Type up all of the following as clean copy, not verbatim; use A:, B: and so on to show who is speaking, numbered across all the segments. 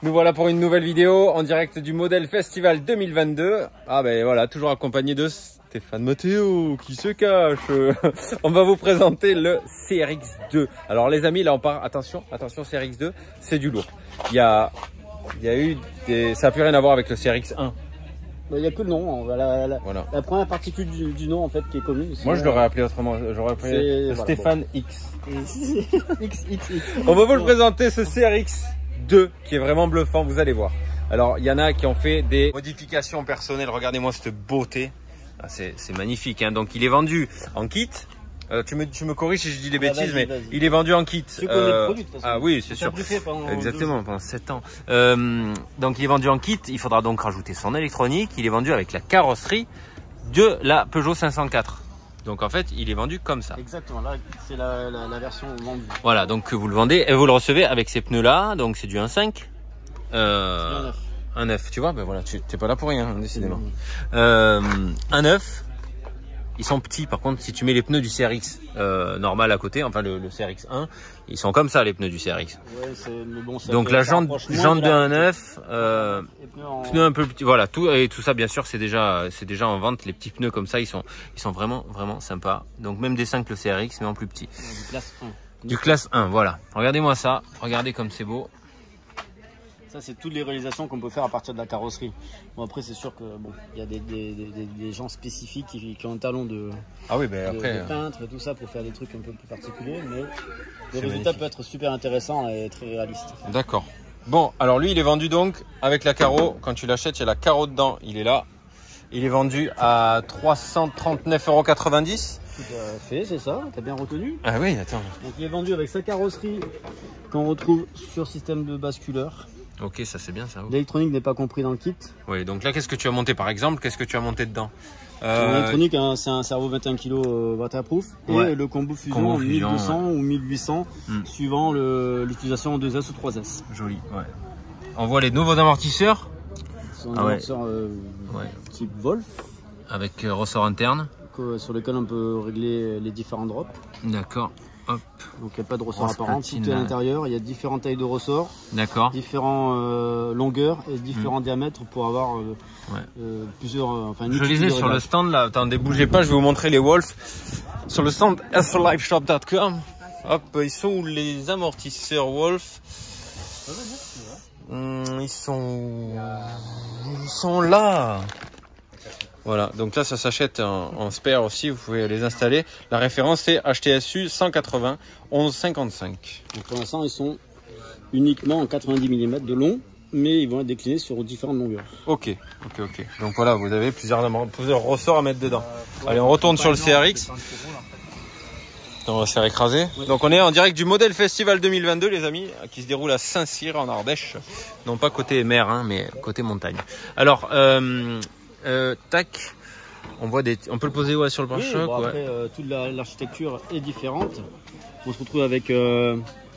A: Nous voilà pour une nouvelle vidéo en direct du Model Festival 2022. Ah ben voilà, toujours accompagné de Stéphane Matteo qui se cache. On va vous présenter le CRX2. Alors les amis, là on part, attention, CRX2, c'est du lourd. Il y a eu des... Ça n'a plus rien à voir avec le CRX1.
B: Il n'y a que le nom, voilà. La première particule du nom en fait qui est commune.
A: Moi je l'aurais appelé autrement, j'aurais appelé le Stéphane X. On va vous le présenter, ce CRX2 qui est vraiment bluffant, vous allez voir. Alors il y en a qui ont fait des modifications personnelles, regardez-moi cette beauté. Ah, c'est magnifique, hein. Donc il est vendu en kit. Tu me corriges si je dis des bêtises, mais il est vendu en kit.
B: Tu connais le produit, de toute façon.
A: Ah oui, c'est sûr. Exactement, pendant 7 ans. Donc il est vendu en kit. Il faudra donc rajouter son électronique. Il est vendu avec la carrosserie de la Peugeot 504. Donc en fait, il est vendu comme ça.
B: Exactement, là c'est la version vendue.
A: Voilà, donc vous le vendez et vous le recevez avec ces pneus-là. Donc c'est du 1.5. Un 9, tu vois, ben voilà, tu n'es pas là pour rien, décidément. Un 9. Ils sont petits, par contre, si tu mets les pneus du CRX normal à côté, enfin le CRX1, ils sont comme ça les pneus du CRX.
B: Ouais, mais bon,
A: donc la jante de 1.9, pneus un peu petits, voilà, tout ça bien sûr c'est déjà en vente. Les petits pneus comme ça, ils sont vraiment sympas. Donc même des 5 le CRX, mais en plus petit.
B: Du classe 1.
A: Du classe 1, voilà. Regardez-moi ça, regardez comme c'est beau.
B: Ça, c'est toutes les réalisations qu'on peut faire à partir de la carrosserie. Bon, après, c'est sûr que bon, il y a des gens spécifiques qui ont un talent de peintre et tout ça pour faire des trucs un peu plus particuliers, mais le résultat peut être super intéressant et très réaliste.
A: D'accord. Bon, alors lui, il est vendu donc avec la carreau. Quand tu l'achètes, il y a la carreau dedans. Il est là. Il est vendu à 339,90 €.
B: Tout à fait, c'est ça. T'as bien retenu.
A: Ah oui, attends.
B: Donc, il est vendu avec sa carrosserie qu'on retrouve sur système de basculeur.
A: Ok, ça c'est bien ça.
B: L'électronique n'est pas compris dans le kit.
A: Oui, donc là, qu'est-ce que tu as monté par exemple? Qu'est-ce que tu as monté dedans?
B: L'électronique, hein, c'est un cerveau 21 kg waterproof et le combo fusion 1200 ou 1800 suivant l'utilisation en 2S ou 3S.
A: Joli, ouais. On voit les nouveaux amortisseurs.
B: C'est un amortisseur type Wolf.
A: Avec ressort interne.
B: Sur lequel on peut régler les différents drops.
A: D'accord. Hop.
B: Donc il n'y a pas de ressort apparent, tout est à l'intérieur. Il y a différentes tailles de ressorts, différentes longueurs et différents diamètres pour avoir plusieurs.
A: Je lisais sur le stand là, attendez, bougez pas, je vais vous montrer les Wolf. Sur le stand sliveshop.com. Hop, ils sont où les amortisseurs Wolf? Ils sont là. Voilà, donc là ça s'achète en spare aussi, vous pouvez les installer. La référence c'est HTSU 180 1155.
B: Donc pour l'instant ils sont uniquement en 90 mm de long, mais ils vont être déclinés sur différentes longueurs.
A: Ok. Donc voilà, vous avez plusieurs ressorts à mettre dedans. Allez, on retourne sur le CRX. On va se faire écraser. Oui. Donc on est en direct du Model Festival 2022 les amis, qui se déroule à Saint-Cyr en Ardèche. Non pas côté mer, hein, mais côté montagne. Alors... tac, on peut le poser sur le pare-choc.
B: Après, toute l'architecture est différente. On se retrouve avec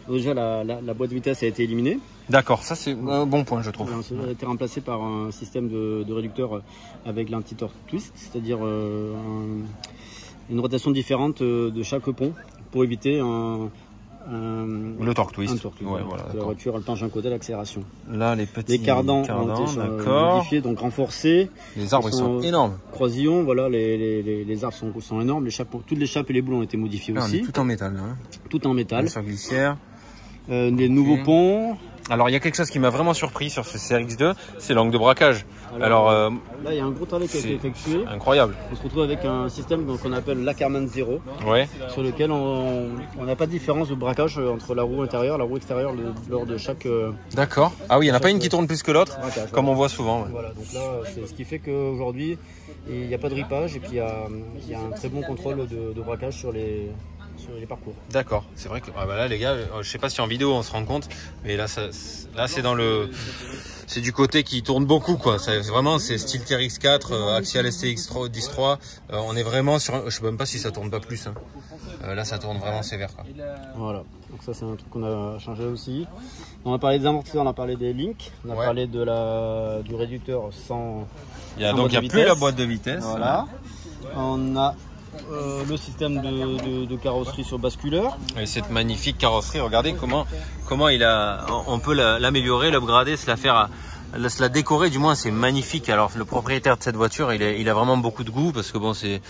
B: déjà la boîte de vitesse a été éliminée.
A: D'accord, ça c'est un bon point je trouve.
B: Ça a été remplacé par un système de réducteur avec l'anti-torque twist, c'est-à-dire une rotation différente de chaque pont pour éviter
A: le torque twist.
B: La voiture elle penche d'un côté l'accélération.
A: Là les
B: cardans ont été modifiés, donc renforcés.
A: Les arbres sont énormes.
B: Croisillons, voilà, les arbres sont énormes. Toutes les chapes et les boules ont été modifiées aussi.
A: On est tout en métal là. Hein.
B: Tout en métal.
A: Sur glissière.
B: Les nouveaux ponts.
A: Alors il y a quelque chose qui m'a vraiment surpris sur ce CRX2, c'est l'angle de braquage. Alors
B: là il y a un gros travail qui a été effectué.
A: Incroyable.
B: On se retrouve avec un système qu'on appelle l'Ackerman 0, sur lequel on n'a pas de différence de braquage entre la roue intérieure et la roue extérieure lors de chaque...
A: D'accord. Ah oui, il n'y en a pas une qui tourne plus que l'autre, comme on voit souvent. Ouais.
B: Voilà, donc là c'est ce qui fait qu'aujourd'hui il n'y a pas de ripage et puis il y a un très bon contrôle de braquage sur les parcours.
A: D'accord, c'est vrai que là les gars, je sais pas si en vidéo on se rend compte, mais là c'est du côté qui tourne beaucoup quoi. Vraiment c'est style TRX4, Axial STX 10.3. On est vraiment sur, je sais même pas si ça tourne pas plus. Hein. Là ça tourne vraiment sévère quoi.
B: Voilà, donc ça c'est un truc qu'on a changé aussi. On a parlé des amortisseurs, on a parlé des links, on a parlé du réducteur sans.
A: Donc il n'y a plus la boîte de vitesse.
B: Voilà. On a le système de carrosserie sur basculeur.
A: Et cette magnifique carrosserie, regardez comment on peut l'améliorer, l'upgrader, se la décorer, du moins c'est magnifique. Alors le propriétaire de cette voiture, il a vraiment beaucoup de goût parce que bon c'est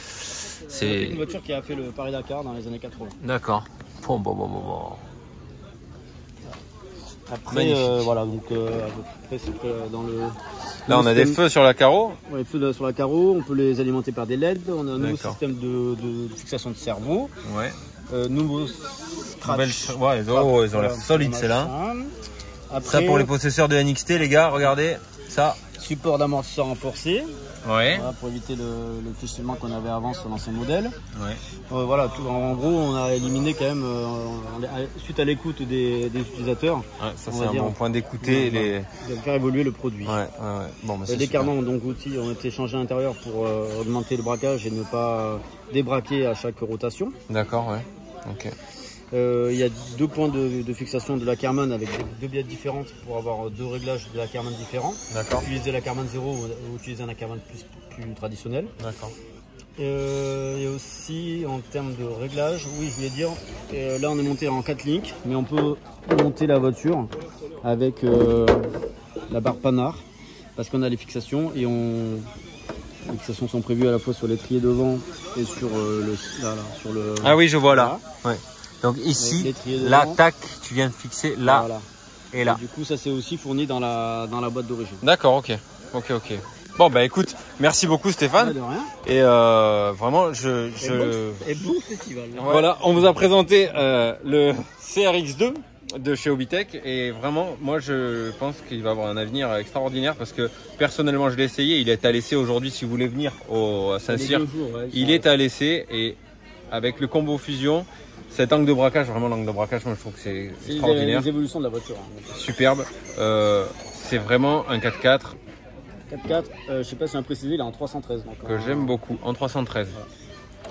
B: une voiture qui a fait le Paris-Dakar dans les années 80.
A: D'accord. Bon.
B: Après voilà, donc après c'est dans le...
A: Là on a des feux sur la carreau.
B: Ouais, les feux sur la carreau, on peut les alimenter par des LED. On a un nouveau système de fixation de cerveau.
A: Ouais.
B: Nouveau scratch.
A: Ouais, ils ont l'air solides celles-là. Ça pour les possesseurs de NXT les gars, regardez ça.
B: Support d'amortisseur renforcé.
A: Ouais.
B: Voilà, pour éviter le clichement qu'on avait avant sur l'ancien modèle.
A: Ouais.
B: Voilà, en gros, on a éliminé quand même, suite à l'écoute des utilisateurs.
A: Ouais, ça c'est un bon point d'écouter
B: de faire évoluer le produit.
A: Ouais. Bon, bah,
B: les carnans donc outils ont été changés à l'intérieur pour augmenter le braquage et ne pas débraquer à chaque rotation.
A: D'accord, ouais. Ok.
B: Il y a 2 points de fixation de la Karmann avec 2 bielles différentes pour avoir 2 réglages de la Karmann différents.
A: D'accord.
B: Utiliser la Karmann 0 ou utiliser un Karmann plus traditionnel.
A: D'accord.
B: Et aussi en termes de réglage, oui je voulais dire, là on est monté en 4 links, mais on peut monter la voiture avec la barre Panhard parce qu'on a les fixations et les fixations sont prévues à la fois sur l'étrier devant et sur le...
A: Ah oui je vois là. Ouais. Donc ici, là, tac, tu viens de fixer là et là.
B: Et du coup, ça c'est aussi fourni dans la boîte d'origine.
A: D'accord, ok. Bon, bah écoute, merci beaucoup Stéphane.
B: De rien.
A: Et vraiment,
B: Et bon festival.
A: Ouais. Voilà, on vous a présenté le CRX2 de chez Hobbytech. Et vraiment, moi je pense qu'il va avoir un avenir extraordinaire parce que personnellement, je l'ai essayé. Il est à l'essai aujourd'hui si vous voulez venir à Saint-Cyr. Il est à l'essai et avec le combo fusion. Cet angle de braquage, vraiment l'angle de braquage, moi je trouve que c'est extraordinaire.
B: Les évolutions de la voiture.
A: Superbe. C'est vraiment un 4x4.
B: 4x4, je sais pas si on a précisé, il est en 313. Donc
A: que j'aime beaucoup, en 313.
B: Voilà.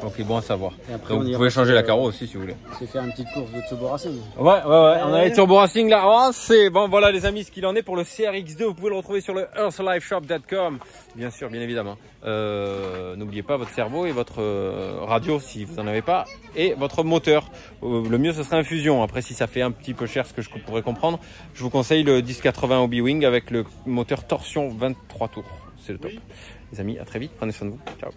A: Donc il est bon à savoir.
B: Après,
A: donc vous pouvez changer la carreau aussi si vous voulez.
B: C'est faire une petite course de Turbo Racing.
A: Ouais. On a les Turbo Racing là. Oh, c'est bon, voilà les amis ce qu'il en est pour le CRX2. Vous pouvez le retrouver sur le earthlifeshop.com. Bien sûr, bien évidemment. N'oubliez pas votre cerveau et votre radio si vous n'en avez pas. Et votre moteur. Le mieux ce serait un fusion. Après si ça fait un petit peu cher, ce que je pourrais comprendre, je vous conseille le 1080 Hobby-Wing avec le moteur torsion 23 tours. C'est le top. Les amis, à très vite. Prenez soin de vous. Ciao.